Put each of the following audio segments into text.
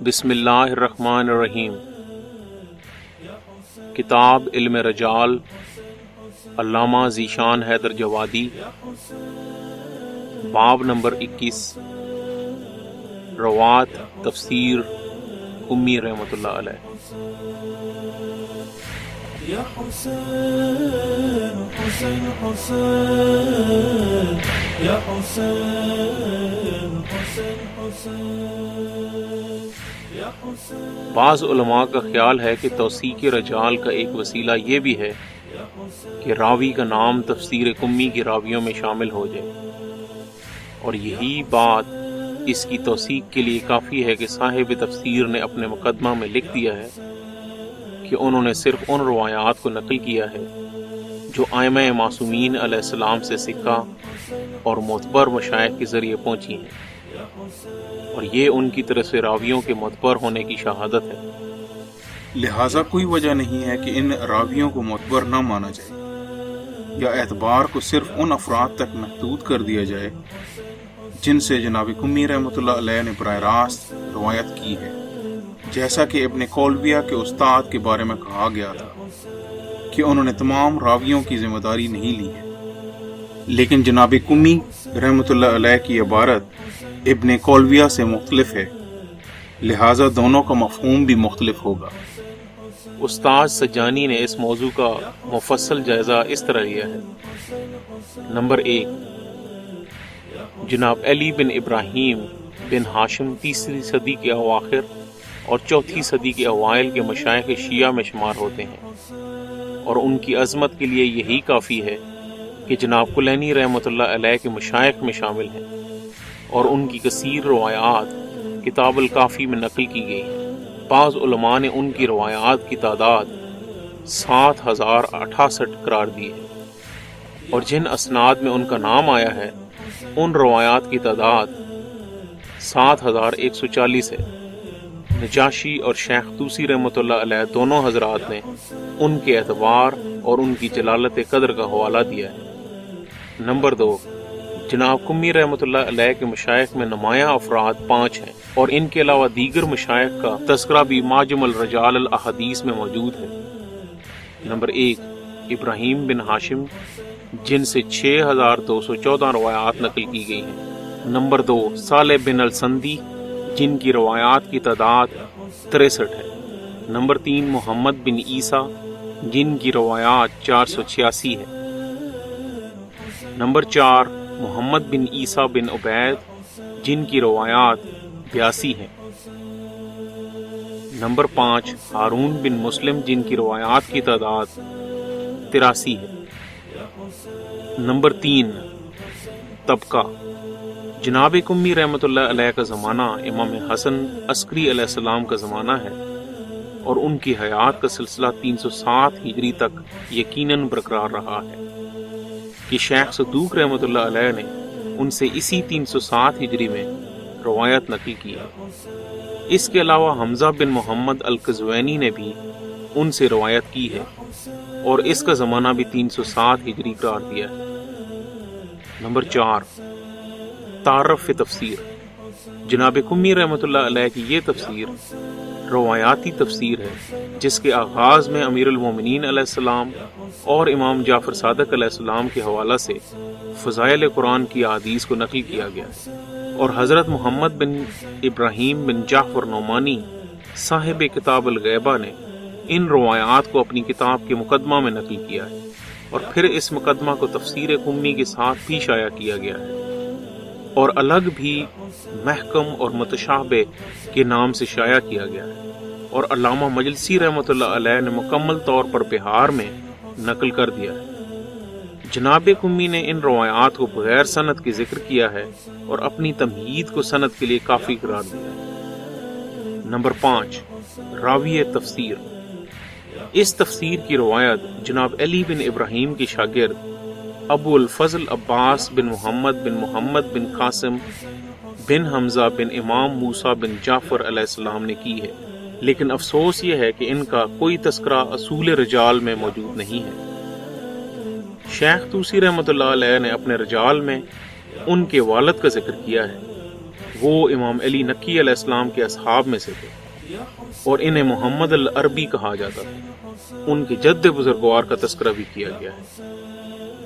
بسم اللہ الرحمن الرحیم۔ کتاب علم رجال، علامہ ذیشان حیدر جوادی، باب نمبر 21، روات تفسیر قمی رحمۃ اللہ علیہ۔ یا حسین حسین حسین یا حسین حسین حسین یا حسین۔ بعض علماء کا خیال ہے کہ توثیق رجال کا ایک وسیلہ یہ بھی ہے کہ راوی کا نام تفسیر قمی کے راویوں میں شامل ہو جائے، اور یہی بات اس کی توثیق کے لیے کافی ہے کہ صاحب تفسیر نے اپنے مقدمہ میں لکھ دیا ہے کہ انہوں نے صرف ان روایات کو نقل کیا ہے جو ائمہ معصومین علیہ السلام سے سکہ اور معتبر مشائخ کے ذریعے پہنچی ہیں، اور یہ ان کی طرف سے راویوں کے معتبر ہونے کی شہادت ہے۔ لہٰذا کوئی وجہ نہیں ہے کہ ان راویوں کو معتبر نہ مانا جائے یا اعتبار کو صرف ان افراد تک محدود کر دیا جائے جن سے جناب قمی رحمۃ اللہ علیہ نے براہ راست روایت کی ہے، جیسا کہ ابن کولبیہ کے استاد کے بارے میں کہا گیا تھا کہ انہوں نے تمام راویوں کی ذمہ داری نہیں لی ہے، لیکن جناب قمی رحمۃ اللہ علیہ کی عبارت ابن کولبیہ سے مختلف ہے، لہٰذا دونوں کا مفہوم بھی مختلف ہوگا۔ استاد سجانی نے اس موضوع کا مفصل جائزہ اس طرح لیا ہے۔ نمبر 1، جناب علی بن ابراہیم بن ہاشم 3 صدی کے اواخر اور 4 صدی کے اوائل کے مشائخ شیعہ میں شمار ہوتے ہیں، اور ان کی عظمت کے لیے یہی کافی ہے کہ جناب کلینی رحمۃ اللہ علیہ کے مشائخ میں شامل ہیں، اور ان کی کثیر روایات کتاب الکافی میں نقل کی گئی ہیں۔ بعض علماء نے ان کی روایات کی تعداد 7068 قرار دی ہے، اور جن اسناد میں ان کا نام آیا ہے ان روایات کی تعداد 7140 ہے۔ نجاشی اور شیخ طوسی رحمۃ اللہ علیہ دونوں حضرات نے ان کے اعتبار اور ان کی جلالت قدر کا حوالہ دیا ہے۔ نمبر 2، جناب قمی رحمۃ اللہ علیہ کے مشائخ میں نمایاں افراد 5 ہیں، اور ان کے علاوہ دیگر مشائخ کا تذکرہ بھی معجم الرجال الاحادیث میں موجود ہے۔ نمبر 1، ابراہیم بن ہاشم، جن سے 6214 روایات نقل کی گئی ہیں۔ نمبر 2، صالح بن السندی، جن کی روایات کی تعداد 63 ہے۔ نمبر 3، محمد بن عیسیٰ، جن کی روایات 486 ہے۔ نمبر 4، محمد بن عیسیٰ بن عبید، جن کی روایات 82 ہیں۔ نمبر 5، ہارون بن مسلم، جن کی روایات کی تعداد 83 ہے۔ نمبر 3، طبقہ، جناب قمی رحمۃ اللہ علیہ کا زمانہ امام حسن عسکری علیہ السلام کا زمانہ ہے، اور ان کی حیات کا سلسلہ 307 ہجری تک یقیناً برقرار رہا ہے کہ شیخ صدوق رحمۃ اللہ علیہ نے ان سے اسی 307 ہجری میں روایت نقل کی ہے۔ اس کے علاوہ حمزہ بن محمد القزوینی نے بھی ان سے روایت کی ہے، اور اس کا زمانہ بھی 307 ہجری قرار دیا ہے۔ نمبر 4، تعارف تفسیر، جناب قمی رحمۃ اللہ علیہ کی یہ تفسیر روایاتی تفسیر ہے جس کے آغاز میں امیر المومنین علیہ السلام اور امام جعفر صادق علیہ السلام کے حوالہ سے فضائل قرآن کی احادیث کو نقل کیا گیا ہے، اور حضرت محمد بن ابراہیم بن جعفر نعمانی صاحب کتاب الغیبہ نے ان روایات کو اپنی کتاب کے مقدمہ میں نقل کیا ہے، اور پھر اس مقدمہ کو تفسیر قمی کے ساتھ بھی شائع کیا گیا ہے، اور الگ بھی محکم اور متشابہ کے نام سے شائع کیا گیا ہے، اور علامہ مجلسی رحمۃ اللہ علیہ نے مکمل طور پر بہار میں نقل کر دیا ہے۔ جناب قمی نے ان روایات کو بغیر سند کے ذکر کیا ہے اور اپنی تمہید کو سند کے لیے کافی قرار دیا ہے۔ نمبر 5، راوی تفسیر، اس تفسیر کی روایت جناب علی بن ابراہیم کے شاگرد ابو الفضل عباس بن محمد بن قاسم بن حمزہ بن امام موسیٰ بن جعفر علیہ السلام نے کی ہے، لیکن افسوس یہ ہے کہ ان کا کوئی تذکرہ اصول رجال میں موجود نہیں ہے۔ شیخ طوسی رحمۃ اللہ علیہ نے اپنے رجال میں ان کے والد کا ذکر کیا ہے، وہ امام علی نقی علیہ السلام کے اصحاب میں سے تھے اور انہیں محمد العربی کہا جاتا تھا۔ ان کے جد بزرگوار کا تذکرہ بھی کیا گیا ہے،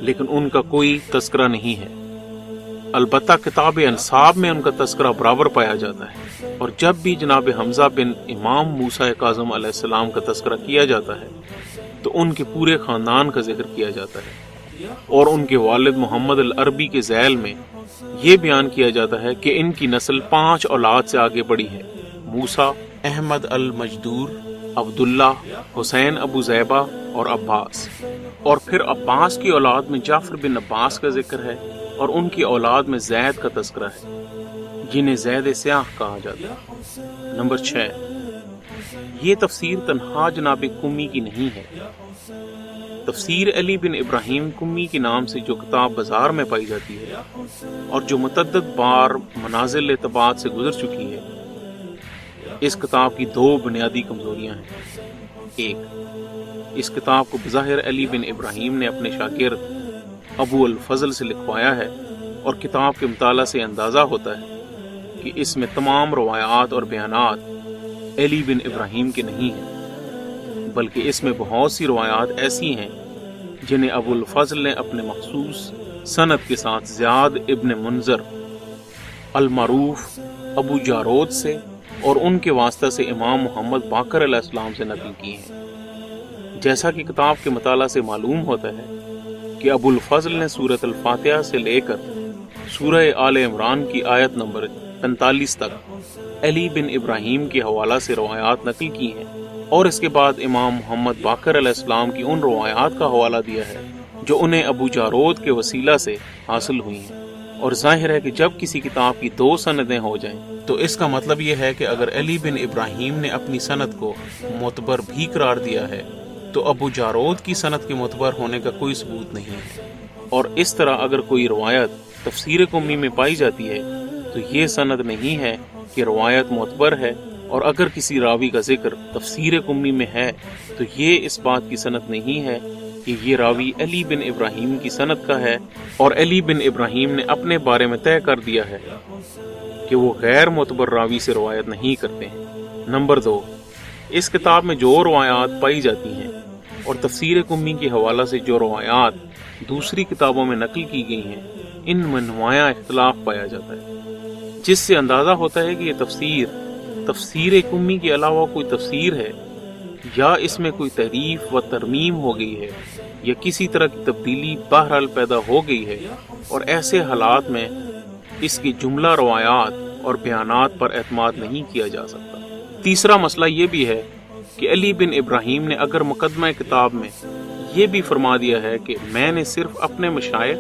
لیکن ان کا کوئی تذکرہ نہیں ہے۔ البتہ کتاب انساب میں ان کا تذکرہ برابر پایا جاتا ہے، اور جب بھی جناب حمزہ بن امام موسیٰ کاظم علیہ السلام کا تذکرہ کیا جاتا ہے تو ان کے پورے خاندان کا ذکر کیا جاتا ہے، اور ان کے والد محمد العربی کے ذیل میں یہ بیان کیا جاتا ہے کہ ان کی نسل 5 اولاد سے آگے بڑھی ہے: موسیٰ، احمد المجدور، عبداللہ، حسین ابو زیبہ اور عباس۔ اور پھر عباس کی اولاد میں جعفر بن عباس کا ذکر ہے، اور ان کی اولاد میں زید کا تذکرہ ہے، جنہیں زید سیاہ کہا جاتا ہے۔ نمبر 6، یہ تفسیر تنہا جناب قمی کی نہیں ہے۔ تفسیر علی بن ابراہیم قمی کے نام سے جو کتاب بازار میں پائی جاتی ہے اور جو متعدد بار منازل طباعت سے گزر چکی ہے، اس کتاب کی 2 بنیادی کمزوریاں ہیں۔ 1، اس کتاب کو بظاہر علی بن ابراہیم نے اپنے شاگرد ابو الفضل سے لکھوایا ہے، اور کتاب کے مطالعہ سے اندازہ ہوتا ہے کہ اس میں تمام روایات اور بیانات علی بن ابراہیم کے نہیں ہیں، بلکہ اس میں بہت سی روایات ایسی ہیں جنہیں ابو الفضل نے اپنے مخصوص سند کے ساتھ زیاد ابن منذر المعروف ابو جارود سے اور ان کے واسطہ سے امام محمد باقر علیہ السلام سے نقل کی ہیں۔ جیسا کہ کتاب کے مطالعہ سے معلوم ہوتا ہے کہ ابو الفضل نے سورۃ الفاتحہ سے لے کر سورہ آل عمران کی آیت نمبر 45 تک علی بن ابراہیم کے حوالہ سے روایات نقل کی ہیں، اور اس کے بعد امام محمد باقر علیہ السلام کی ان روایات کا حوالہ دیا ہے جو انہیں ابو جارود کے وسیلہ سے حاصل ہوئی ہیں۔ اور ظاہر ہے کہ جب کسی کتاب کی 2 سندیں ہو جائیں تو اس کا مطلب یہ ہے کہ اگر علی بن ابراہیم نے اپنی سند کو معتبر بھی قرار دیا ہے تو ابو جارود کی سند کے معتبر ہونے کا کوئی ثبوت نہیں ہے۔ اور اس طرح اگر کوئی روایت تفسیر قمی میں پائی جاتی ہے تو یہ سند نہیں ہے کہ روایت معتبر ہے، اور اگر کسی راوی کا ذکر تفسیر قمی میں ہے تو یہ اس بات کی سند نہیں ہے کہ یہ راوی علی بن ابراہیم کی سند کا ہے، اور علی بن ابراہیم نے اپنے بارے میں طے کر دیا ہے کہ وہ غیر معتبر راوی سے روایت نہیں کرتے ہیں۔ نمبر 2، اس کتاب میں جو روایات پائی جاتی ہیں اور تفسیر قمی کے حوالہ سے جو روایات دوسری کتابوں میں نقل کی گئی ہیں، ان میں نمایاں اختلاف پایا جاتا ہے، جس سے اندازہ ہوتا ہے کہ یہ تفسیر قمی کے علاوہ کوئی تفسیر ہے، یا اس میں کوئی تحریف و ترمیم ہو گئی ہے، یا کسی طرح کی تبدیلی بہرحال پیدا ہو گئی ہے، اور ایسے حالات میں اس کی جملہ روایات اور بیانات پر اعتماد نہیں کیا جا سکتا۔ تیسرا مسئلہ یہ بھی ہے کہ علی بن ابراہیم نے اگر مقدمہ کتاب میں یہ بھی فرما دیا ہے کہ میں نے صرف اپنے مشائخ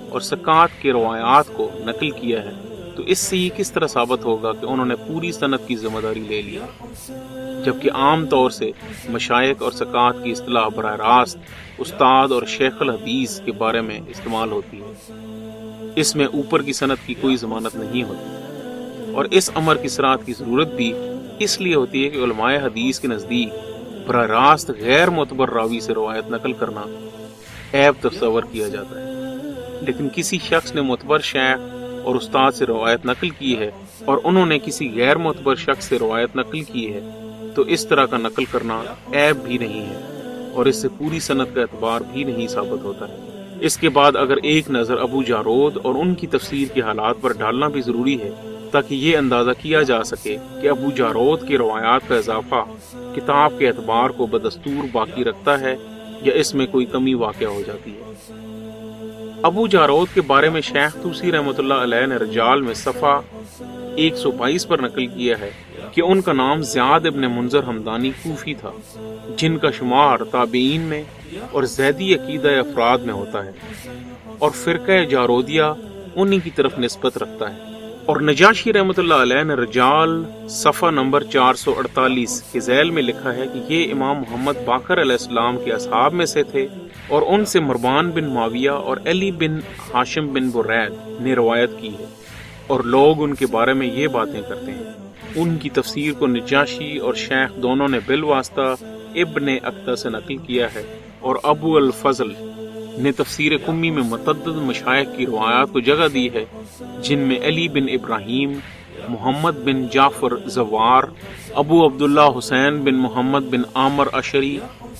اور ثقات کے روایات کو نقل کیا ہے، تو اس سے یہ کس طرح ثابت ہوگا کہ انہوں نے پوری سند کی ذمہ داری لے لی، جبکہ عام طور سے مشائخ اور ثقات کی اصطلاح براہ راست استاد اور شیخ الحدیث کے بارے میں استعمال ہوتی ہے۔ اس میں اوپر کی سند کی کوئی ضمانت نہیں ہوتی، اور اس امر کی صراحت کی ضرورت بھی اس لیے ہوتی ہے کہ علماء حدیث کے نزدیک براہ راست غیر معتبر راوی سے روایت نقل کرنا عیب تصور کیا جاتا ہے، لیکن کسی شخص نے معتبر شیخ اور استاد سے روایت نقل کی ہے اور انہوں نے کسی غیر معتبر شخص سے روایت نقل کی ہے تو اس طرح کا نقل کرنا عیب بھی نہیں ہے، اور اس سے پوری سند کا اعتبار بھی نہیں ثابت ہوتا ہے۔ اس کے بعد اگر ایک نظر ابو جارود اور ان کی تفسیر کے حالات پر ڈالنا بھی ضروری ہے تاکہ یہ اندازہ کیا جا سکے کہ ابو جارود کی روایات کا اضافہ کتاب کے اعتبار کو بدستور باقی رکھتا ہے یا اس میں کوئی کمی واقع ہو جاتی ہے۔ ابو جارود کے بارے میں شیخ طوسی رحمۃ اللہ علیہ نے رجال میں صفحہ 122 پر نقل کیا ہے کہ ان کا نام زیاد ابن منذر حمدانی کوفی تھا، جن کا شمار تابعین میں اور زیدی عقیدہ افراد میں ہوتا ہے، اور فرقہ جارودیہ انہی کی طرف نسبت رکھتا ہے۔ اور نجاشی رحمۃ اللہ علیہ نے رجال صفحہ نمبر 448 کے ذیل میں لکھا ہے کہ یہ امام محمد باقر علیہ السلام کے اصحاب میں سے تھے، اور ان سے مروان بن معاویہ اور علی بن ہاشم بن برید نے روایت کی ہے، اور لوگ ان کے بارے میں یہ باتیں کرتے ہیں۔ ان کی تفسیر کو نجاشی اور شیخ دونوں نے بالواسطہ ابن اقطع سے نقل کیا ہے، اور ابو الفضل نے تفسیر قمی میں متعدد مشائخ کی روایات کو جگہ دی ہے، جن میں علی بن ابراہیم، محمد بن جعفر زوار، ابو عبداللہ حسین بن محمد بن عامر اشری،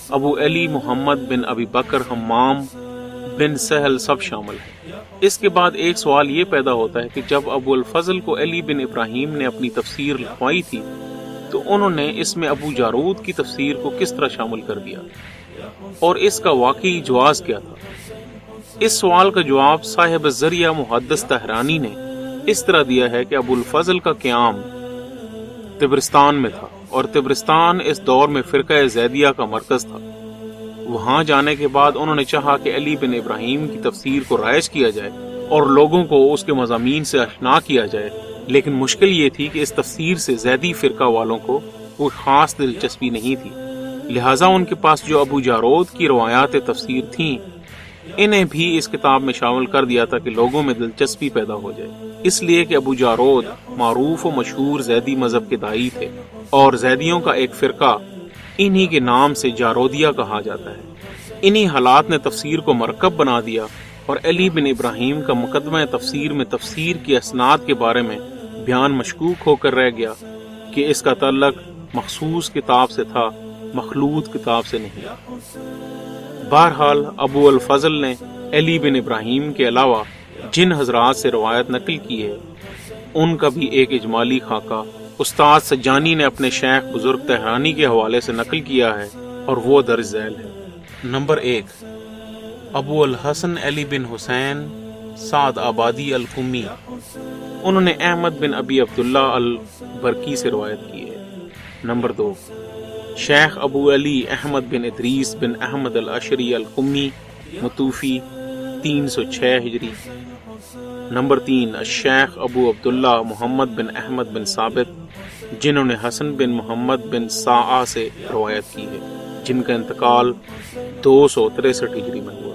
ابو علی محمد بن ابی بکر حمام بن سہل سب شامل ہیں۔ اس کے بعد ایک سوال یہ پیدا ہوتا ہے کہ جب ابو الفضل کو علی بن ابراہیم نے اپنی تفسیر لکھوائی تھی تو انہوں نے اس میں ابو جارود کی تفسیر کو کس طرح شامل کر دیا اور اس کا واقعی جواز کیا تھا؟ اس سوال کا جواب صاحب ذریعہ محدث طہرانی نے اس طرح دیا ہے کہ ابو الفضل کا قیام طبرستان میں تھا اور طبرستان اس دور میں فرقہ زیدیہ کا مرکز تھا۔ وہاں جانے کے بعد انہوں نے چاہا کہ علی بن ابراہیم کی تفسیر کو رائج کیا جائے اور لوگوں کو اس کے مضامین سے آشنا کیا جائے، لیکن مشکل یہ تھی کہ اس تفسیر سے زیدی فرقہ والوں کو کوئی خاص دلچسپی نہیں تھی، لہٰذا ان کے پاس جو ابو جارود کی روایات تفسیر تھیں انہیں بھی اس کتاب میں شامل کر دیا تھا کہ لوگوں میں دلچسپی پیدا ہو جائے، اس لیے کہ ابو جارود معروف و مشہور زیدی مذہب کے داعی تھے اور زیدیوں کا ایک فرقہ انہی کے نام سے جارودیہ کہا جاتا ہے۔ انہی حالات نے تفسیر کو مرکب بنا دیا اور علی بن ابراہیم کا مقدمہ تفسیر میں تفسیر کی اسناد کے بارے میں بیان مشکوک ہو کر رہ گیا کہ اس کا تعلق مخصوص کتاب سے تھا، مخلوط کتاب سے نہیں۔ بہرحال ابو الفضل نے علی بن ابراہیم کے علاوہ جن حضرات سے روایت نقل کی ہے ان کا بھی ایک اجمالی خاکہ استاد سجانی نے اپنے شیخ بزرگ طہرانی کے حوالے سے نقل کیا ہے اور وہ درج ذیل ہے۔ نمبر 1، ابو الحسن علی بن حسین سعد آبادی القمی، انہوں نے احمد بن ابی عبداللہ البرکی سے روایت کی ہے۔ نمبر 2، شیخ ابو علی احمد بن ادریس بن احمد الاشری القمی متوفی 306 ہجری۔ نمبر 3، الشیخ ابو عبداللہ محمد بن احمد بن ثابت، جنہوں نے حسن بن محمد بن ساعہ سے روایت کی ہے، جن کا انتقال 263 ہجری میں ہوا۔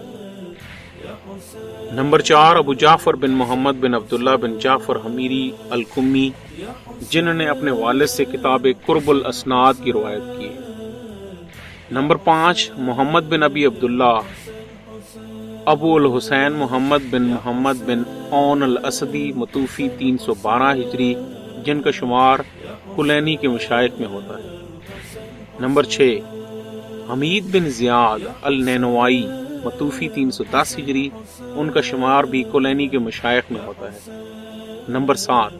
نمبر 4، ابو جعفر بن محمد بن عبداللہ بن جعفر حمیری القمی، جنہوں نے اپنے والد سے کتاب قرب الاسناد کی روایت کی ہے۔ نمبر 5، محمد بن ابی عبداللہ ابو الحسین محمد بن اون الاسدی متوفی 312 ہجری، جن کا شمار کلینی کے مشائخ میں ہوتا ہے۔ نمبر 6، حمید بن زیاد النینوائی متوفی 310 ہجری، ان کا شمار بھی کلینی کے مشائخ میں ہوتا ہے۔ نمبر 7،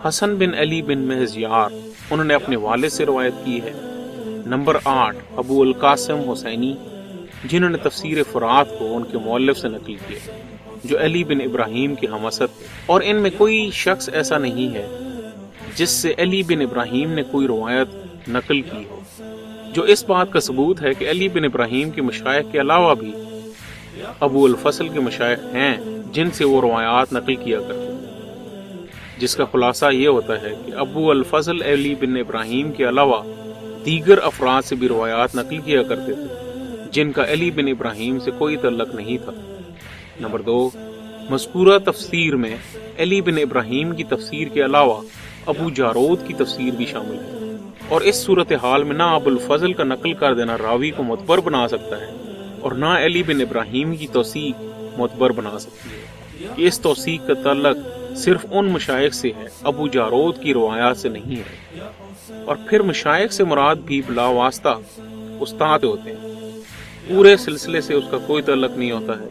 حسن بن علی بن مہزیار، انہوں نے اپنے والد سے روایت کی ہے۔ نمبر 8، ابو القاسم حسینی، جنہوں نے تفسیر فرات کو ان کے مؤلف سے نقل کیا، جو علی بن ابراہیم کے ہم اثر تھے، اور ان میں کوئی شخص ایسا نہیں ہے جس سے علی بن ابراہیم نے کوئی روایت نقل کی ہو، جو اس بات کا ثبوت ہے کہ علی بن ابراہیم کے مشائخ کے علاوہ بھی ابو الفضل کے مشائخ ہیں جن سے وہ روایات نقل کیا کرتے ہیں، جس کا خلاصہ یہ ہوتا ہے کہ ابو الفضل علی بن ابراہیم کے علاوہ دیگر افراد سے بھی روایات نقل کیا کرتے تھے جن کا علی بن ابراہیم سے کوئی تعلق نہیں تھا۔ نمبر 2، مذکورہ تفسیر میں علی بن ابراہیم کی تفسیر کے علاوہ ابو جارود کی تفسیر بھی شامل ہے، اور اس صورتحال میں نہ ابو الفضل کا نقل کر دینا راوی کو معتبر بنا سکتا ہے اور نہ علی بن ابراہیم کی توثیق معتبر بنا سکتی ہے کہ اس توثیق کا تعلق صرف ان مشائخ سے ہے، ابو جارود کی روایات سے نہیں ہے، اور پھر مشائخ سے مراد بھی بلا واسطہ استاد ہوتے ہیں، پورے سلسلے سے اس کا کوئی تعلق نہیں ہوتا ہے،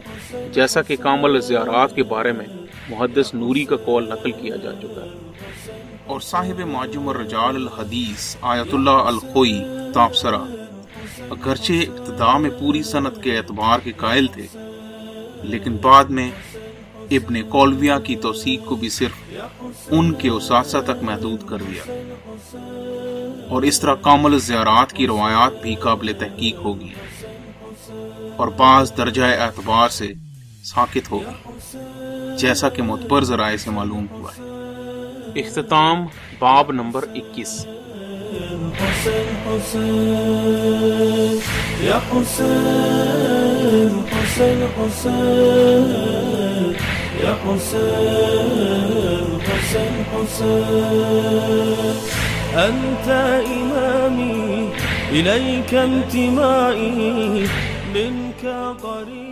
جیسا کہ کامل الزیارات کے بارے میں محدث نوری کا قول نقل کیا جا چکا ہے۔ اور صاحب معجم الرجال الحدیث آیت اللہ الخوئی تابسرہ اگرچہ ابتداء میں پوری سند کے اعتبار کے قائل تھے، لیکن بعد میں ابن کولویہ کی توثیق کو بھی صرف ان کے اساتذہ تک محدود کر دیا، اور اس طرح کامل الزیارات کی روایات بھی قابل تحقیق ہوگی اور بعض درجہ اعتبار سے ساکت ہوگی، جیسا کہ معتبر ذرائع سے معلوم ہوا ہے۔ اختتام باب نمبر 21۔ حسین حسین یا حسین حسین حسین یا حسین حسین حسین أنت إمامي إليك انتمائي منك قريب